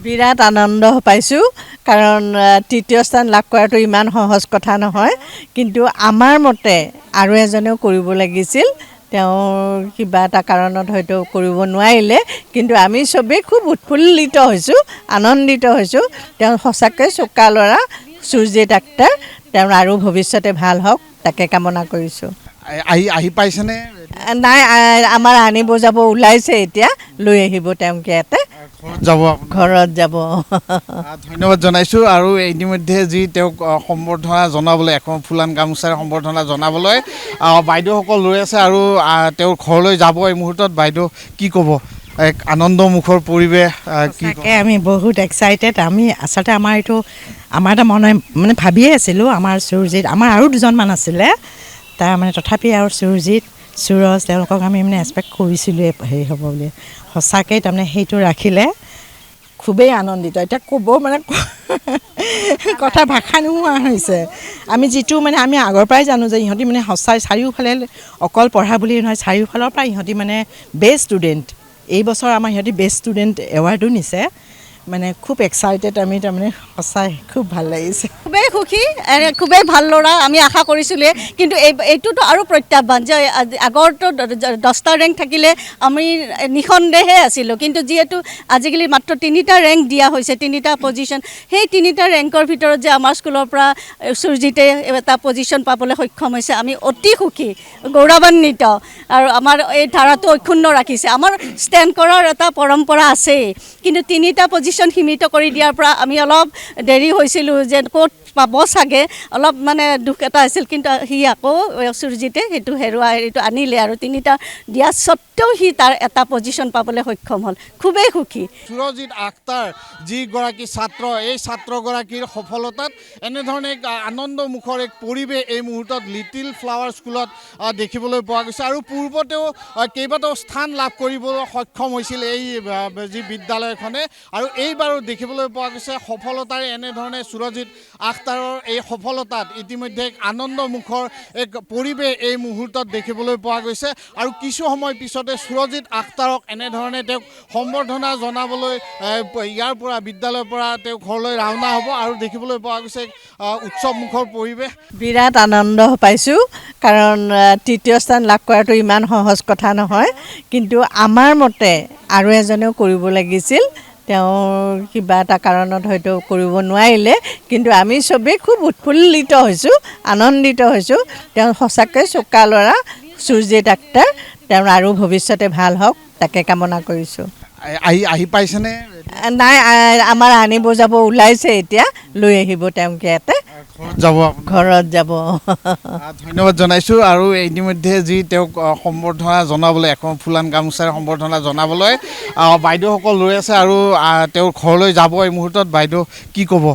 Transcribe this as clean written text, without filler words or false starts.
বিৰাট আনন্দ পাইছোঁ কাৰণ তৃতীয় স্থান লাভ কৰাটো ইমান সহজ কথা নহয় কিন্তু আমাৰ মতে আৰু এজনেও কৰিব লাগিছিল তেওঁ কিবা এটা কাৰণত হয়তো কৰিব নোৱাৰিলে কিন্তু আমি চবেই খুব উৎফুল্লিত হৈছোঁ আনন্দিত হৈছোঁ তেওঁ সঁচাকৈ চোকা ল'ৰা সুৰজিত আখটাৰ তেওঁৰ আৰু ভৱিষ্যতে ভাল হওক তাকে কামনা কৰিছোঁ আহি পাইছেনে নাই আমাৰ আনিব যাব ওলাইছে এতিয়া লৈ আহিব তেওঁক ইয়াতে ঘৰত যাব ধন্যবাদ জনাইছোঁ আৰু ইতিমধ্যে যি তেওঁক সম্বৰ্ধনা জনাবলৈ এখন ফুলান গামোচাৰে সম্বৰ্ধনা জনাবলৈ বাইদেউসকল ৰৈ আছে আৰু তেওঁৰ ঘৰলৈ যাব এই মুহূৰ্তত বাইদেউ কি ক'ব এক আনন্দমুখৰ পৰিৱেশ তাকে আমি বহুত এক্সাইটেড আমি আচলতে আমাৰ এইটো আমাৰ এটা মনে মানে ভাবিয়ে আছিলোঁ আমাৰ সুৰজিত আমাৰ আৰু দুজনমান আছিলে তাৰ মানে তথাপি আৰু সুৰজিত সুৰজ তেওঁলোকক আমি মানে এক্সপেক্ট কৰিছিলোঁ হেৰি হ'ব বুলি সঁচাকৈ তাৰমানে সেইটো ৰাখিলে খুবেই আনন্দিত এতিয়া ক'ব মানে কথা ভাষা নোহোৱা হৈছে আমি যিটো মানে আমি আগৰ পৰাই জানো যে ইহঁতি মানে সঁচাই চাৰিওফালে অকল পঢ়া বুলি নহয় চাৰিওফালৰ পৰা ইহঁতি মানে বেষ্ট ষ্টুডেণ্ট এই বছৰ আমাৰ ইহঁতি বেষ্ট ষ্টুডেণ্ট এৱাৰ্ডো নিছে মানে খুব এক্সাইটেড আমি তাৰমানে সঁচাই খুব ভাল লাগিছে খুবেই সুখী খুবেই ভাল ল'ৰা আমি আশা কৰিছিলোঁ কিন্তু এইটোতো আৰু প্ৰত্যাহ্বান যে আগৰটো 10টা ৰেংক থাকিলে আমি নিঃসন্দেহে আছিলোঁ কিন্তু যিহেতু আজিকালি মাত্ৰ 3টা ৰেংক দিয়া হৈছে 3টা পজিশ্যন সেই 3টা ৰেংকৰ ভিতৰত যে আমাৰ স্কুলৰ পৰা সুৰজিতে এটা পজিশ্যন পাবলৈ সক্ষম হৈছে আমি অতি সুখী গৌৰৱান্বিত আৰু আমাৰ এই ধাৰাটো অক্ষুণ্ণ ৰাখিছে আমাৰ ষ্টেণ্ড কৰাৰ এটা পৰম্পৰা আছেই কিন্তু 3টা পজিশ্যন সীমিত কৰি দিয়াৰ পৰা আমি অলপ দেৰি হৈছিলোঁ যে ক'ত পাব চাগে অলপ মানে দুখ এটা আছিল কিন্তু সি আকৌ সুৰজিতে সেইটো হেৰুৱাই আনিলে আৰু 3টা দিয়া স্বত্তেও সি তাৰ এটা পজিশ্যন পাবলৈ সক্ষম হ'ল খুবেই সুখী সুৰজিত আখটাৰ যিগৰাকী ছাত্ৰ এই ছাত্ৰগৰাকীৰ সফলতাত এনেধৰণে এক আনন্দমুখৰ এক পৰিৱেশ এই মুহূৰ্তত লিটিল ফ্লাৱাৰ স্কুলত দেখিবলৈ পোৱা গৈছে আৰু পূৰ্বতেও কেইবাটাও স্থান লাভ কৰিবলৈ সক্ষম হৈছিল এই যি বিদ্যালয়খনে আৰু এইবাৰো দেখিবলৈ পোৱা গৈছে সফলতাৰে এনেধৰণে সুৰজিত আখটাৰৰ এই সফলতাত ইতিমধ্যে এক আনন্দমুখৰ এক পৰিৱেশ এই মুহূৰ্তত দেখিবলৈ পোৱা গৈছে আৰু কিছু সময় পিছতে সুৰজিত আখটাৰক এনেধৰণে তেওঁক সম্বৰ্ধনা জনাবলৈ ইয়াৰ পৰা বিদ্যালয়ৰ পৰা তেওঁ ঘৰলৈ ৰাওনা হ'ব আৰু দেখিবলৈ পোৱা গৈছে উৎসৱমুখৰ পৰিৱেশ বিৰাট আনন্দ পাইছোঁ কাৰণ তৃতীয় স্থান লাভ কৰাটো ইমান সহজ কথা নহয় কিন্তু আমাৰ মতে আৰু এজনেও কৰিব লাগিছিল তেওঁ কিবা এটা কাৰণত হয়তো কৰিব নোৱাৰিলে কিন্তু আমি চবেই খুব উৎফুল্লিত হৈছোঁ আনন্দিত হৈছোঁ তেওঁ সঁচাকৈ চোকা ল'ৰা সুৰজিত আখটাৰ তেওঁৰ আৰু ভৱিষ্যতে ভাল হওক তাকে কামনা কৰিছোঁ আহি পাইছেনে নাই আমাৰ আনিব যাব ওলাইছে এতিয়া লৈ আহিব তেওঁক ইয়াতে ঘৰত যাব ধন্যবাদ জনাইছোঁ আৰু ইতিমধ্যে যি তেওঁক সম্বৰ্ধনা জনাবলৈ এখন ফুলান গামোচাৰে সম্বৰ্ধনা জনাবলৈ বাইদেউসকল ৰৈ আছে আৰু তেওঁৰ ঘৰলৈ যাব এই মুহূৰ্তত বাইদেউ কি ক'ব